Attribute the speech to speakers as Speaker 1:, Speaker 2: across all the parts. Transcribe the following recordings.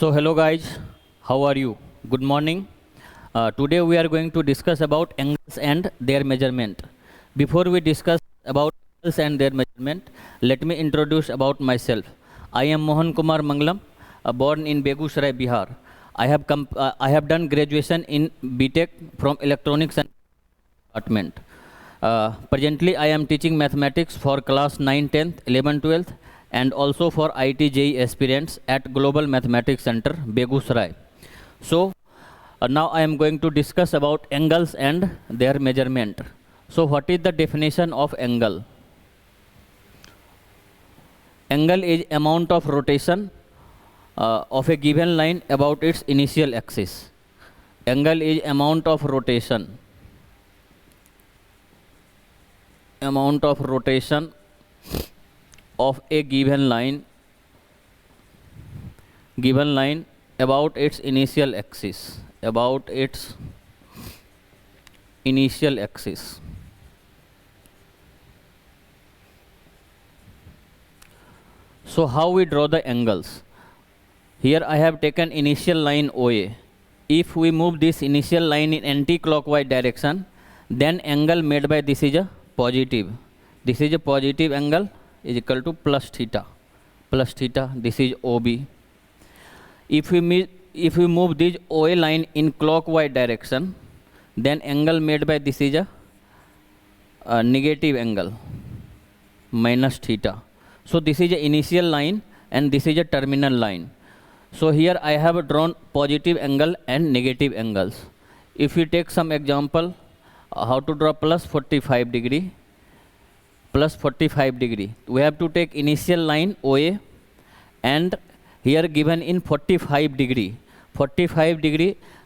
Speaker 1: So hello guys, how are you? Good morning. Today we are going to discuss about angles and their measurement. Before we discuss about angles and their measurement, let me introduce about myself. I am Mohan Kumar Mangalam, born in Begusarai, Bihar. I have done graduation in BTech from Electronics and Department. Presently, I am teaching mathematics for class 9, 10th, 11, 12th, and also for IT JEE aspirants at Global Mathematics Center, Begusarai. So, now I am going to discuss about angles and their measurement. So, what is the definition of angle? Angle is amount of rotation of a given line about its initial axis. Angle is amount of rotation of a given line about its initial axis. So how we draw the angles? Here I have taken initial line OA. If we move this initial line in anti-clockwise direction, then angle made by this is a positive. This is a positive angle is equal to plus theta. This is OB. If we move this OA line in clockwise direction, then angle made by this is a negative angle, minus theta. So this is a initial line and this is a terminal line. So here I have drawn positive angle and negative angles. If we take some example, how to draw plus 45 degree. We have to take initial line OA and here given in 45 degree,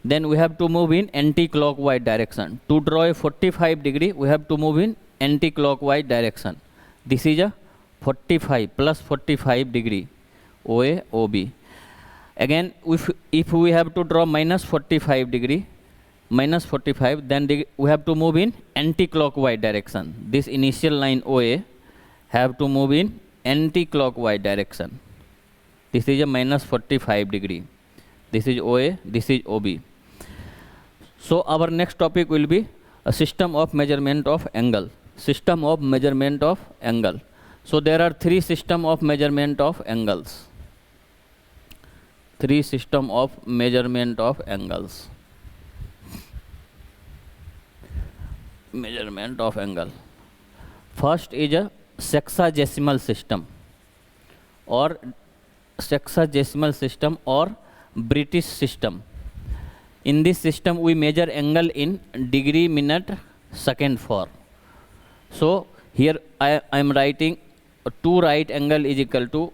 Speaker 1: then we have to move in anti-clockwise direction. To draw a 45 degree, we have to move in anti-clockwise direction. This is a 45 plus 45 degree OA OB. Again, if we have to draw minus 45 degree, then we have to move in anti-clockwise direction. This initial line OA have to move in anti-clockwise direction. This is a minus 45 degree. This is OA, this is OB. So our next topic will be a system of measurement of angle. So there are three system of measurement of angles. Measurement of angle. First is a sexagesimal system or British system. In this system we measure angle in degree, minute, second for. So here I am writing 2 right angle is equal to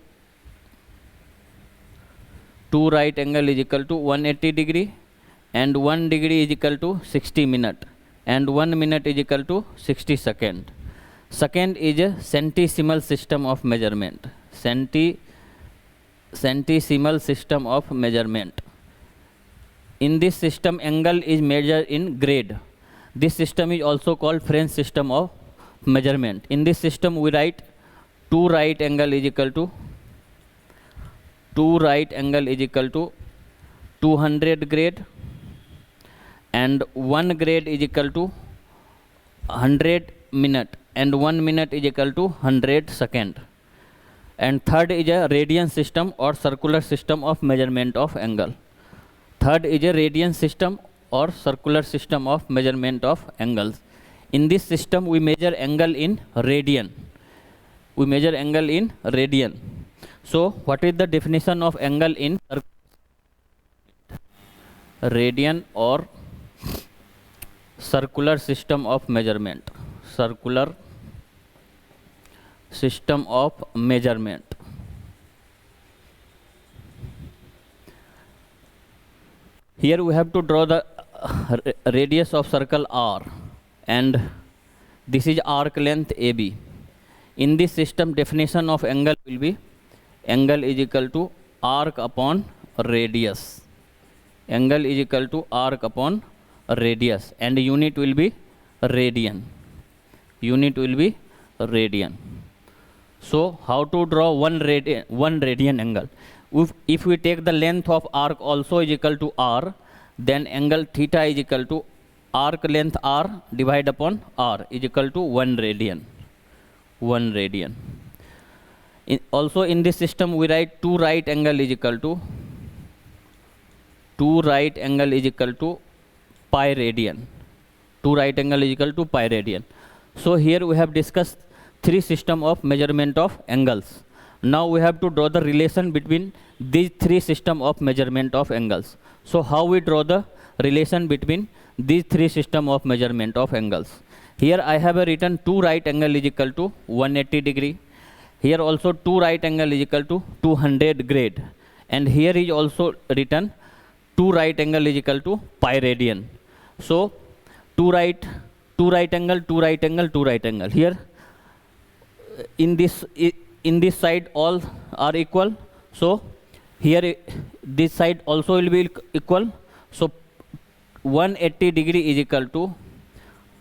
Speaker 1: 180 degree and 1 degree is equal to 60 minute and 1 minute is equal to 60 second. Second is a centesimal system of measurement. Centesimal system of measurement. In this system angle is measured in grade. This system is also called French system of measurement. In this system we write 2 right angle is equal to 200 grade and 1 grade is equal to 100 minute and 1 minute is equal to 100 second. And third is a radian system or circular system of measurement of angle. In this system we measure angle in radian. So what is the definition of angle in radian or circular system of measurement? Here we have to draw the radius of circle R and this is arc length AB. In this system definition of angle will be angle is equal to arc upon radius. And unit will be radian. So how to draw one radian angle? if we take the length of arc also is equal to r, then angle theta is equal to arc length r divided upon r is equal to 1 radian. 1 radian. Also in this system we write 2 right angle is equal to 2 right angle is equal to pi radian. 2 right angle is equal to pi radian. So here we have discussed 3 system of measurement of angles. Now we have to draw the relation between these 3 system of measurement of angles. So how we draw the relation between these 3 system of measurement of angles? Here I have written 2 right angle is equal to 180 degree. Here also 2 right angle is equal to 200 grade. And here is also written 2 right angle is equal to pi radian. So 2 right angle, 2 right angle, 2 right angle. Here in this side all are equal. So here this side also will be equal. So 180 degree is equal to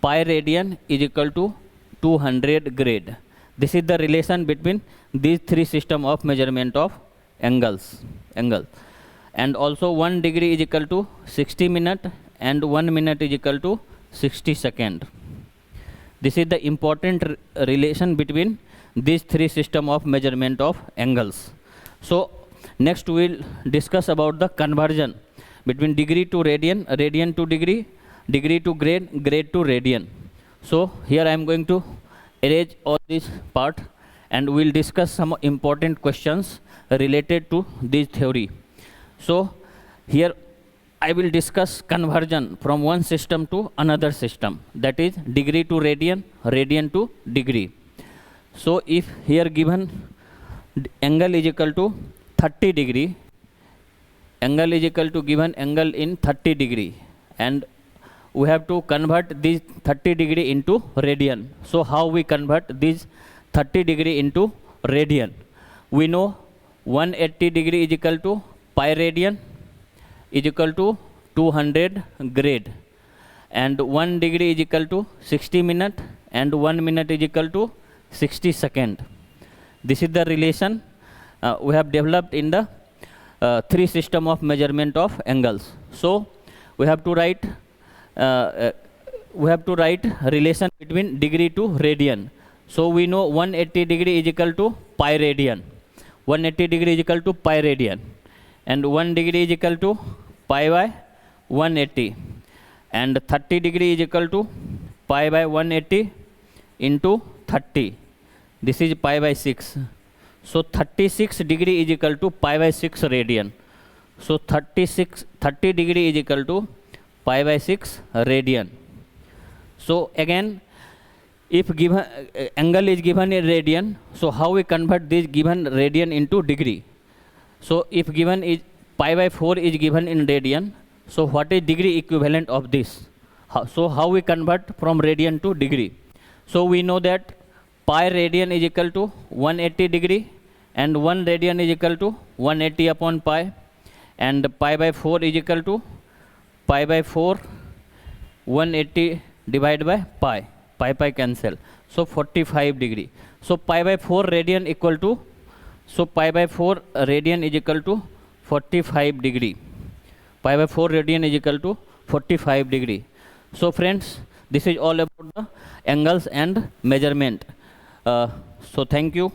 Speaker 1: pi radian is equal to 200 grade. This is the relation between these 3 system of measurement of angles. And also 1 degree is equal to 60 minute and 1 minute is equal to 60 second. This is the important relation between these 3 system of measurement of angles. So next we will discuss about the conversion between degree to radian, radian to degree, degree to grade, grade to radian. So here I am going to erase all this part and we will discuss some important questions related to this theory. So here I will discuss conversion from one system to another system, that is degree to radian, radian to degree. So if here given angle is equal to 30 degree, angle is equal to given angle in 30 degree, and we have to convert this 30 degree into radian. So how we convert this 30 degree into radian? We know 180 degree is equal to pi radian is equal to 200 grade, and 1 degree is equal to 60 minute and 1 minute is equal to 60 second. This is the relation we have developed in the 3 system of measurement of angles. So we have to write relation between degree to radian. So we know 180 degree is equal to pi radian. 180 degree is equal to pi radian, and 1 degree is equal to pi by 180, and 30 degree is equal to pi by 180 into 30. This is pi by 6. So 36 degree is equal to pi by 6 radian. So 30 degree is equal to pi by 6 radian. So again, if given angle is given in radian, so how we convert this given radian into degree? So if given is pi by 4 is given in radian, so what is degree equivalent of this? So how we convert from radian to degree? So we know that pi radian is equal to 180 degree, and 1 radian is equal to 180 upon pi, and pi by 4 is equal to pi by 4 180 divided by pi. Pi cancel. So 45 degree. So pi by 4 radian equal to, so pi by 4 radian is equal to 45 degree. Pi by 4 radian is equal to 45 degree. So friends, this is all about the angles and measurement. So thank you.